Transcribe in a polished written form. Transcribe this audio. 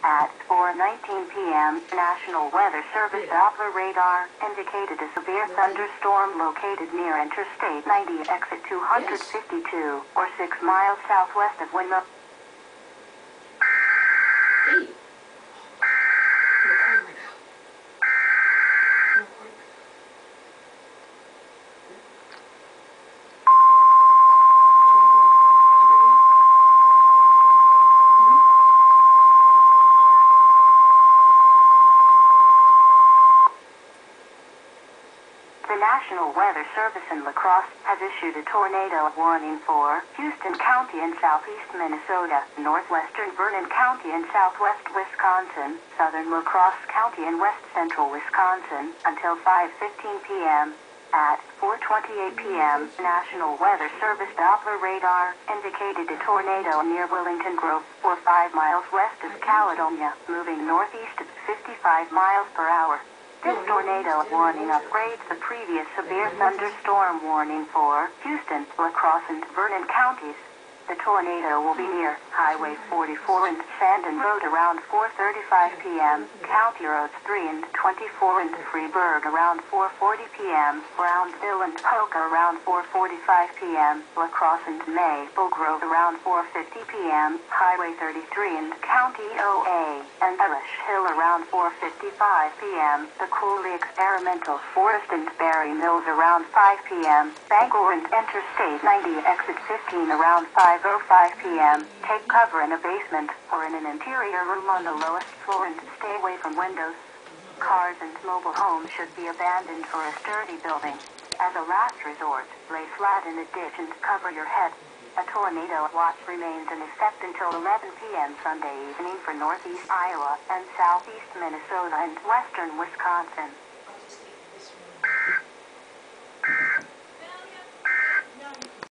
At 4:19 p.m., National Weather Service Doppler radar indicated a severe thunderstorm located near Interstate 90 exit 252, or 6 miles southwest of Winona. The National Weather Service in La Crosse has issued a tornado warning for Houston County in southeast Minnesota, northwestern Vernon County in southwest Wisconsin, southern La Crosse County in west central Wisconsin, until 5:15 p.m. At 4:28 p.m., National Weather Service Doppler radar indicated a tornado near Willington Grove, or 5 miles west of Caledonia, moving northeast at 55 miles per hour. This tornado warning upgrades the previous severe thunderstorm warning for Houston, La Crosse, and Vernon counties. The tornado will be near Highway 44 and Sandon Road around 4:35 p.m., County Roads 3 and 24 and Freeburg around 4:40 p.m., Brownsville and Polka around 4:45 p.m., La Crosse and Maple Grove around 4:50 p.m., Highway 33 and County OA, and Ellish Hill around 4:55 p.m., the Cooley Experimental Forest and Berry Mills around 5 p.m., Bangor and Interstate 90 exit 15 around 5:05 p.m. Take cover in a basement or in an interior room on the lowest floor and stay away from windows. Cars and mobile homes should be abandoned for a sturdy building. As a last resort, lay flat in a ditch and cover your head. A tornado watch remains in effect until 11 p.m. Sunday evening for northeast Iowa and southeast Minnesota and western Wisconsin.